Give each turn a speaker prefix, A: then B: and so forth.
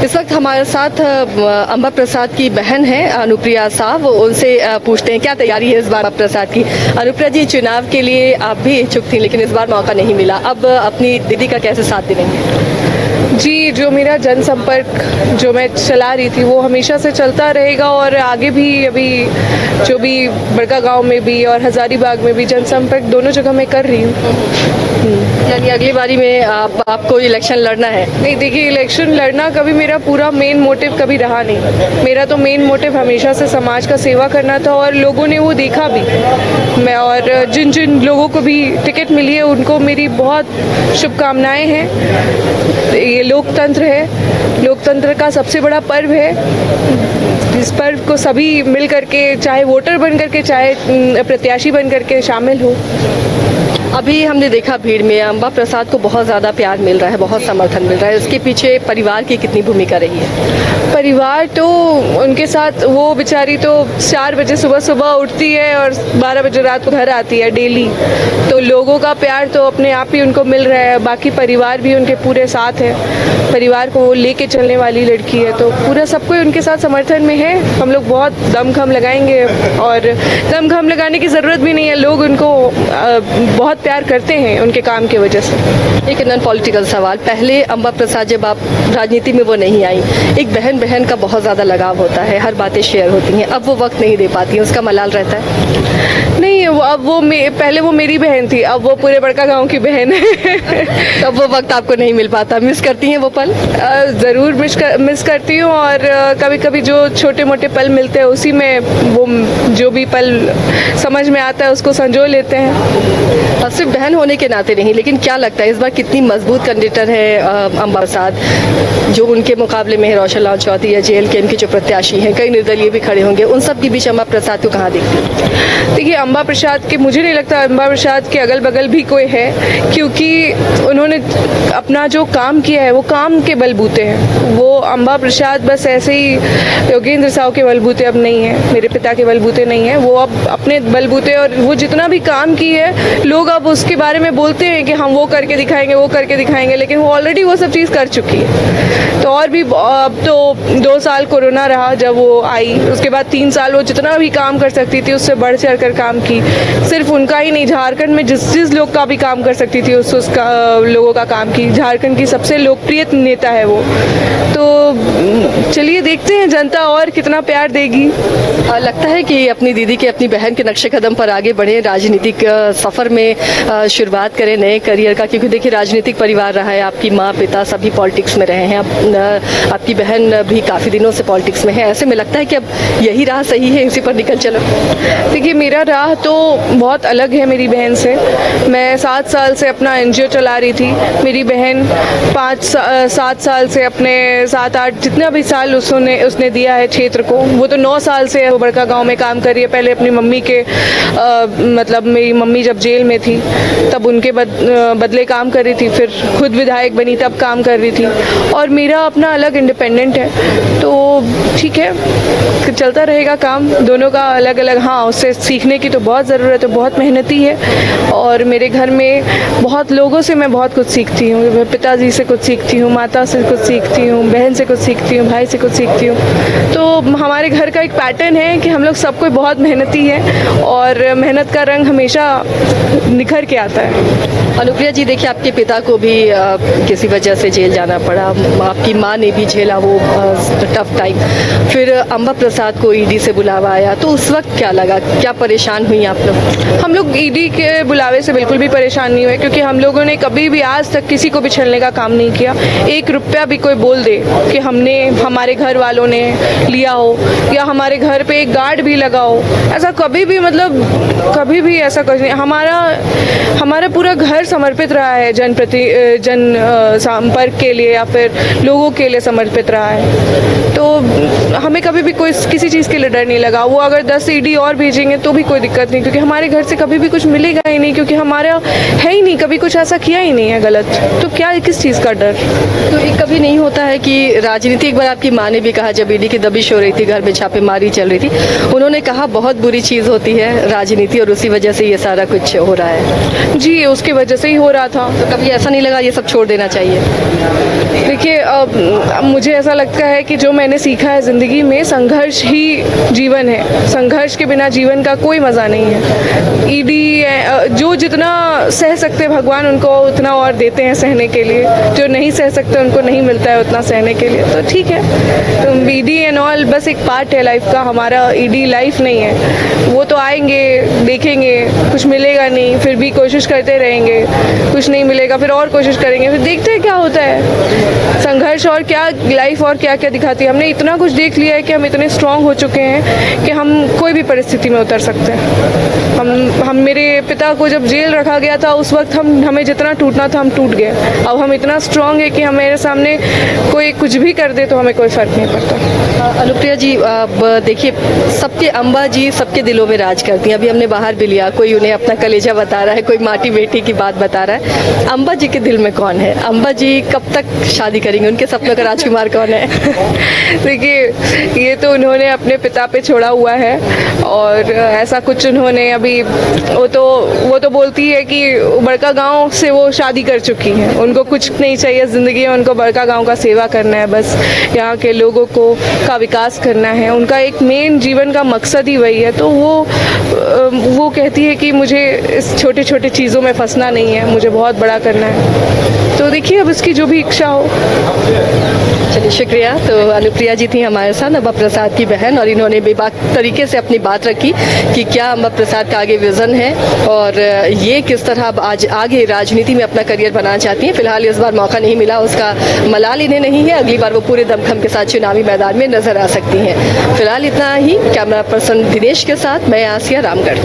A: इस वक्त हमारे साथ अंबा प्रसाद की बहन है अनुप्रिया साहब, उनसे पूछते हैं क्या तैयारी है इस बार अंबा प्रसाद की। अनुप्रिया जी, चुनाव के लिए आप भी इच्छुक थी लेकिन इस बार मौका नहीं मिला, अब अपनी दीदी का कैसे साथ देंगे?
B: जी, जो मेरा जनसंपर्क जो मैं चला रही थी वो हमेशा से चलता रहेगा और आगे भी। अभी जो भी बड़का गांव में भी और हजारीबाग में भी जनसंपर्क दोनों जगह मैं कर रही हूँ।
A: यानी अगली बारी में आपको इलेक्शन लड़ना है?
B: नहीं, देखिए, इलेक्शन लड़ना कभी मेरा पूरा मेन मोटिव कभी रहा नहीं। मेरा तो मेन मोटिव हमेशा से समाज का सेवा करना था और लोगों ने वो देखा भी। मैं और जिन जिन लोगों को भी टिकट मिली है उनको मेरी बहुत शुभकामनाएं हैं। ये लोकतंत्र है, लोकतंत्र का सबसे बड़ा पर्व है। इस पर्व को सभी मिल करके, चाहे वोटर बन करके चाहे प्रत्याशी बन करके शामिल हो।
A: अभी हमने देखा भीड़ में अंबा प्रसाद को बहुत ज़्यादा प्यार मिल रहा है, बहुत समर्थन मिल रहा है, उसके पीछे परिवार की कितनी भूमिका रही है?
B: परिवार तो उनके साथ, वो बेचारी तो 4 बजे सुबह उठती है और 12 बजे रात को घर आती है डेली। तो लोगों का प्यार तो अपने आप ही उनको मिल रहा है, बाकी परिवार भी उनके पूरे साथ है। परिवार को वो लेके चलने वाली लड़की है, तो पूरा सब कोई उनके साथ समर्थन में है। हम लोग बहुत दमखम लगाएंगे और दमखम लगाने की ज़रूरत भी नहीं है, लोग उनको बहुत प्यार करते हैं उनके काम की वजह से।
A: एक नॉन पॉलिटिकल सवाल, पहले अंबा प्रसाद जब आप राजनीति में वो नहीं आई, एक बहन का बहुत ज़्यादा लगाव होता है, हर बातें शेयर होती हैं, अब वो वक्त नहीं दे पाती हैं, उसका मलाल रहता है?
B: नहीं, अब वो पहले वो मेरी बहन थी, अब वो पूरे बड़का गांव की बहन है।
A: तब वो वक्त आपको नहीं मिल पाता, मिस करती हैं वो पल?
B: ज़रूर मिस करती हूँ और कभी कभी जो छोटे मोटे पल मिलते हैं उसी में वो जो भी पल समझ में आता है उसको संजो लेते हैं।
A: सिर्फ बहन होने के नाते नहीं, लेकिन क्या लगता है इस बार कितनी मजबूत कैंडिडेट है अंबा प्रसाद, जो उनके मुकाबले में है रोशन लाल चौधरी या JLK के जो प्रत्याशी हैं, कई निर्दलीय भी खड़े होंगे, उन सब के बीच अंबा प्रसाद को कहाँ देखती हैं?
B: देखिए, अंबा प्रसाद के, मुझे नहीं लगता अंबा प्रसाद के अगल बगल भी कोई है, क्योंकि उन्होंने अपना जो काम किया है वो काम के बलबूते हैं। वो अंबा प्रसाद बस ऐसे ही योगेंद्र साहू के बलबूते अब नहीं है, मेरे पिता के बलबूते नहीं है, वो अब अपने बलबूते, और वो जितना भी काम की है लोग अब उसके बारे में बोलते हैं कि हम वो करके दिखाएंगे, वो करके दिखाएंगे, लेकिन वो ऑलरेडी वो सब चीज़ कर चुकी है। तो और भी, अब तो 2 साल कोरोना रहा जब वो आई, उसके बाद 3 साल वो जितना भी काम कर सकती थी उससे बढ़ चढ़ कर काम की। सिर्फ उनका ही नहीं, झारखंड में जिस लोग का भी काम कर सकती थी उसका लोगों का काम की। झारखंड की सबसे लोकप्रिय नेता है वो। तो चलिए देखते हैं जनता और कितना प्यार देगी।
A: लगता है कि अपनी दीदी के, अपनी बहन के नक्शे कदम पर आगे बढ़े, राजनीतिक सफ़र में शुरुआत करें नए करियर का, क्योंकि देखिए राजनीतिक परिवार रहा है, आपकी माँ पिता सभी पॉलिटिक्स में रहे हैं, आपकी बहन भी काफ़ी दिनों से पॉलिटिक्स में है, ऐसे में लगता है कि अब यही राह सही है, इसी पर निकल चलो?
B: देखिए, मेरा राह तो बहुत अलग है मेरी बहन से। मैं 7 साल से अपना NGO चला रही थी, मेरी बहन 7 साल से, अपने 7-8 जितना भी साल उसने दिया है क्षेत्र को, वो तो 9 साल से वो बड़का गांव में काम कर रही है। पहले अपनी मम्मी के मतलब मेरी मम्मी जब जेल में थी तब उनके बदले काम कर रही थी, फिर खुद विधायक बनी तब काम कर रही थी, और मेरा अपना अलग इंडिपेंडेंट है। तो ठीक है, चलता रहेगा काम दोनों का अलग अलग। हाँ, उससे सीखने की तो बहुत ज़रूरत है, बहुत मेहनती है, और मेरे घर में बहुत लोगों से मैं बहुत कुछ सीखती हूँ। मैं पिताजी से कुछ सीखती हूँ, माता से कुछ सीखती हूँ, बहन से कुछ सीखती हूँ, भाई से कुछ सीखती हूँ। तो हमारे घर का एक पैटर्न है कि हम लोग सब कोई बहुत मेहनती है और मेहनत का रंग हमेशा निखर के आता है।
A: अनुप्रिया जी, देखिए आपके पिता को भी किसी वजह से जेल जाना पड़ा, आपकी माँ ने भी झेला वो टफ टाइम, फिर अंबा प्रसाद को ED से बुलावा आया, तो उस वक्त क्या लगा, क्या परेशान हुई आप लोग?
B: हम लोग ED के बुलावे से बिल्कुल भी परेशान नहीं हुए, क्योंकि हम लोगों ने कभी भी आज तक किसी को भी छलने का काम नहीं किया। 1 रुपया भी कोई बोल दे कि हमारे घर वालों ने लिया हो या हमारे घर पे एक गार्ड भी लगा हो, ऐसा कभी भी, मतलब कभी भी ऐसा कुछ नहीं। हमारा पूरा घर समर्पित रहा है जन संपर्क के लिए या फिर लोगों के लिए समर्पित रहा है। तो हमें कभी भी किसी चीज़ के लिए डर नहीं लगा। वो अगर 10 ED और भेजेंगे तो भी कोई दिक्कत नहीं, क्योंकि हमारे घर से कभी भी कुछ मिलेगा ही नहीं, क्योंकि हमारा है ही नहीं, कभी कुछ ऐसा किया ही नहीं है गलत, तो क्या किस चीज़ का डर।
A: तो ये कभी नहीं होता है कि राजनीति, एक बार आपकी माँ ने भी कहा जब ED की दबिश हो रही थी, घर में छापेमारी चल रही थी, उन्होंने कहा बहुत बुरी चीज़ होती है राजनीति और उसी वजह से ये सारा कुछ हो रहा है?
B: जी, उसकी वजह वजह से ही हो रहा था।
A: तो कभी ऐसा नहीं लगा ये सब छोड़ देना चाहिए?
B: देखिए, अब मुझे ऐसा लगता है कि जो मैंने सीखा है ज़िंदगी में, संघर्ष ही जीवन है। संघर्ष के बिना जीवन का कोई मज़ा नहीं है। ईडी जो जितना सह सकते भगवान उनको उतना और देते हैं सहने के लिए, जो नहीं सह सकते उनको नहीं मिलता है उतना सहने के लिए। तो ठीक है, तो ईडी एंड ऑल बस एक पार्ट है लाइफ का, हमारा ईडी लाइफ नहीं है। वो तो आएंगे, देखेंगे, कुछ मिलेगा नहीं, फिर भी कोशिश करते रहेंगे, कुछ नहीं मिलेगा, फिर और कोशिश करेंगे, फिर देखते हैं क्या होता है। संघर्ष और क्या लाइफ और क्या क्या दिखाती है। हमने इतना कुछ देख लिया है कि हम इतने स्ट्रांग हो चुके हैं कि हम कोई भी परिस्थिति में उतर सकते हैं। हम मेरे पिता को जब जेल रखा गया था उस वक्त हमें जितना टूटना था हम टूट गए। अब हम इतना स्ट्रांग है कि हमारे सामने कोई कुछ भी कर दे तो हमें कोई फ़र्क नहीं पड़ता।
A: अनुप्रिया जी, अब देखिए, सबके अम्बा जी सबके दिलों में राज करती हैं। अभी हमने बाहर भी लिया, कोई उन्हें अपना कलेजा बता रहा है, कोई माटी बेटी की बात बता रहा है। अम्बा जी के दिल में कौन है? अम्बा जी कब तक शादी करेंगे? उनके सपनों का राजकुमार कौन है?
B: देखिए, ये तो उन्होंने अपने पिता पे छोड़ा हुआ है और ऐसा कुछ उन्होंने अभी वो तो बोलती है कि बड़का गांव से वो शादी कर चुकी हैं, उनको कुछ नहीं चाहिए ज़िंदगी में, उनको बड़का गांव का सेवा करना है, बस यहाँ के लोगों का विकास करना है, उनका एक मेन जीवन का मकसद ही वही है। तो वो कहती है कि मुझे इस छोटे छोटे चीज़ों में फंसना नहीं है, मुझे बहुत बड़ा करना है। तो देखिए, अब इसकी जो भी इच्छा हो।
A: चलिए, शुक्रिया। तो अनुप्रिया जी थी हमारे साथ, अम्बा प्रसाद की बहन, और इन्होंने बेबाक तरीके से अपनी बात रखी कि क्या अम्बा प्रसाद का आगे विज़न है और ये किस तरह अब आज आगे राजनीति में अपना करियर बनाना चाहती हैं। फिलहाल इस बार मौका नहीं मिला, उसका मलाल इन्हें नहीं है। अगली बार वो पूरे दमखम के साथ चुनावी मैदान में नजर आ सकती हैं। फिलहाल इतना ही। कैमरा पर्सन दिनेश के साथ मैं आसिया, रामगढ़।